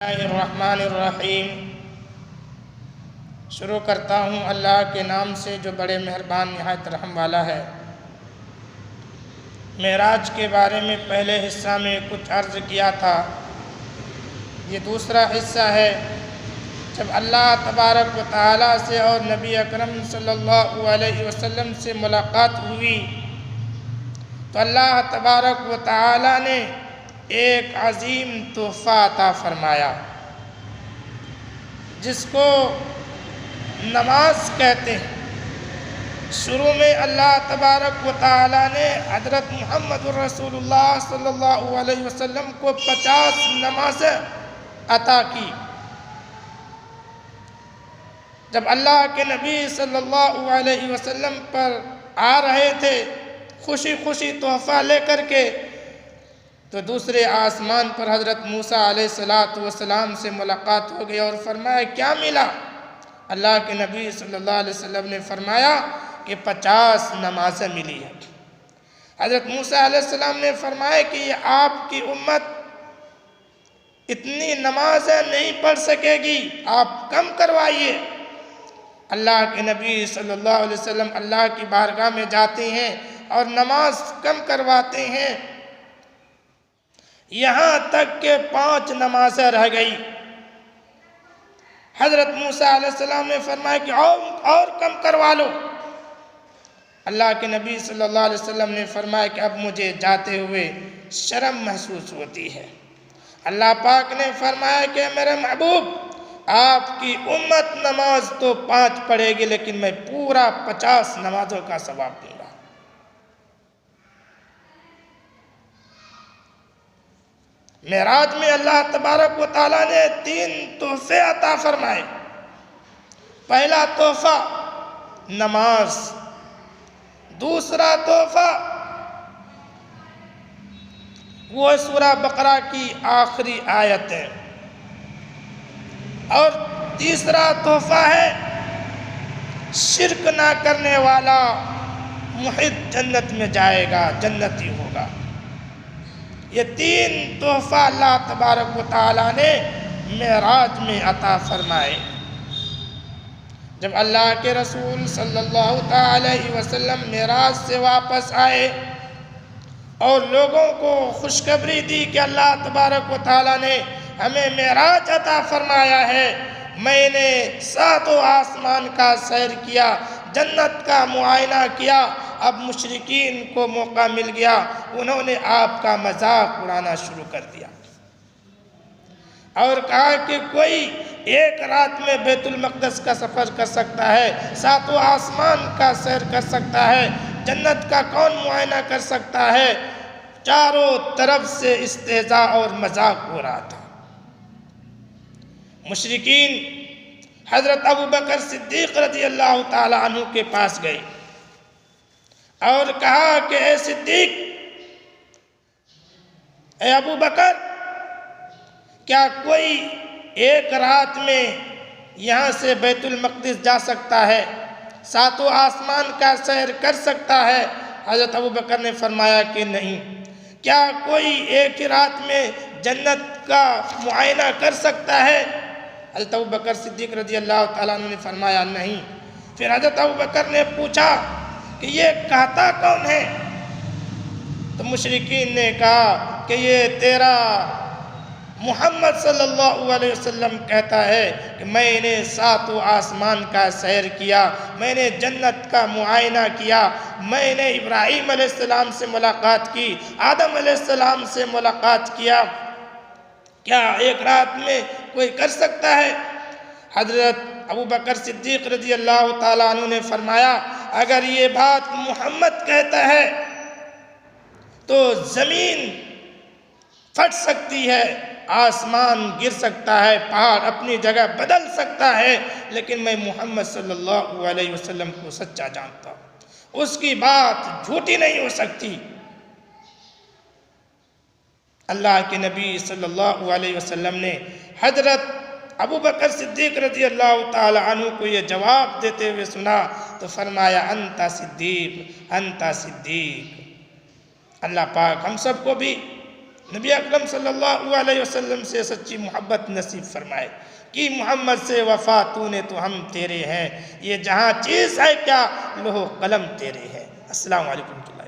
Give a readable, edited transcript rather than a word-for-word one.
الرحمن الرحیم۔ شروع کرتا ہوں اللہ کے نام سے جو بڑے مہربان نہایت رحم والا ہے۔ معراج کے بارے میں پہلے حصہ میں کچھ عرض کیا تھا، یہ دوسرا حصہ ہے۔ جب اللہ تبارک و تعالیٰ سے اور نبی اکرم صلی اللہ علیہ وسلم سے ملاقات ہوئی تو اللہ تبارک و تعالیٰ نے ایک عظیم تحفہ عطا فرمایا جس کو نماز کہتے ہیں۔ شروع میں اللہ تبارک و تعالیٰ نے حضرت محمد رسول اللہ صلی اللہ علیہ وسلم کو 50 نمازیں عطا کی۔ جب اللہ کے نبی صلی اللہ علیہ وسلم پر آ رہے تھے خوشی خوشی تحفہ لے کر کے، تو دوسرے آسمان پر حضرت موسیٰ علیہ السلام سے ملاقات ہو گئی اور فرمایا کیا ملا؟ اللہ کے نبی صلی اللہ علیہ وسلم نے فرمایا کہ 50 نمازیں ملی ہیں۔ حضرت موسیٰ علیہ السلام نے فرمایا کہ یہ آپ کی امت اتنی نمازیں نہیں پڑھ سکے گی، آپ کم کروائیے۔ اللہ کے نبی صلی اللہ علیہ وسلم اللہ کی بارگاہ میں جاتے ہیں اور نماز کم کرواتے ہیں، یہاں تک کہ 5 نمازیں رہ گئی۔ حضرت موسیٰ علیہ السلام نے فرمایا کہ اور کم کروا لو۔ اللہ کے نبی صلی اللہ علیہ وسلم نے فرمایا کہ اب مجھے جاتے ہوئے شرم محسوس ہوتی ہے۔ اللہ پاک نے فرمایا کہ میرے محبوب، آپ کی امت نماز تو 5 پڑھے گی لیکن میں پورا 50 نمازوں کا ثواب دوں گا۔ معراج میں اللہ تبارک و تعالیٰ نے 3 تحفے عطا فرمائے۔ پہلا تحفہ نماز، دوسرا تحفہ وہ سورہ بقرہ کی آخری آیتیں، اور تیسرا تحفہ ہے شرک نہ کرنے والا محض جنت میں جائے گا، جنتی ہوگا۔ یہ 3 تحفہ اللہ تبارک و تعالیٰ نے معراج میں عطا فرمائے۔ جب اللہ کے رسول صلی اللہ علیہ وسلم معراج سے واپس آئے اور لوگوں کو خوشخبری دی کہ اللہ تبارک و تعالیٰ نے ہمیں معراج عطا فرمایا ہے، میں نے 7 آسمان کا سیر کیا، جنت کا معائنہ کیا، اب مشرکین کو موقع مل گیا، انہوں نے آپ کا مذاق اڑانا شروع کر دیا اور کہا کہ کوئی ایک رات میں بیت المقدس کا سفر کر سکتا ہے، 7 آسمان کا سیر کر سکتا ہے، جنت کا کون معائنہ کر سکتا ہے؟ چاروں طرف سے استہزاء اور مذاق ہو رہا تھا۔ مشرکین حضرت ابوبکر صدیق رضی اللہ تعالی عنہ کے پاس گئے اور کہا کہ اے صدیق، اے ابوبکر، کیا کوئی ایک رات میں یہاں سے بیت المقدس جا سکتا ہے، 7 آسمان کا سیر کر سکتا ہے؟ حضرت ابوبکر نے فرمایا کہ نہیں۔ کیا کوئی ایک رات میں جنت کا معائنہ کر سکتا ہے؟ حضرت ابوبکر صدیق رضی اللہ تعالیٰ عنہ نے فرمایا نہیں۔ پھر حضرت ابوبکر نے پوچھا کہ یہ کہتا کون ہے؟ تو مشرکین نے کہا کہ یہ تیرا محمد صلی اللہ علیہ وسلم کہتا ہے کہ میں نے 7 آسمان کا سیر کیا، میں نے جنت کا معائنہ کیا، میں نے ابراہیم علیہ السلام سے ملاقات کی، آدم علیہ السلام سے ملاقات کیا، کیا ایک رات میں کوئی کر سکتا ہے؟ حضرت ابوبکر صدیق رضی اللہ تعالیٰ عنہ نے فرمایا اگر یہ بات محمد کہتا ہے تو زمین پھٹ سکتی ہے، آسمان گر سکتا ہے، پہاڑ اپنی جگہ بدل سکتا ہے، لیکن میں محمد صلی اللہ علیہ وسلم کو سچا جانتا ہوں، اس کی بات جھوٹی نہیں ہو سکتی۔ اللہ کے نبی صلی اللہ علیہ وسلم نے حضرت ابوبکر صدیق رضی اللہ تعالی عنہ کو یہ جواب دیتے ہوئے سنا تو فرمایا انت صدیق، انت صدیق۔ اللہ پاک ہم سب کو بھی نبی اکرم صلی اللہ علیہ وسلم سے سچی محبت نصیب فرمائے کہ محمد سے وفا تو نے تو ہم تیرے ہیں، یہ جہاں چیز ہے کیا لوح و قلم تیرے ہیں۔ السلام علیکم ورحمۃ اللہ۔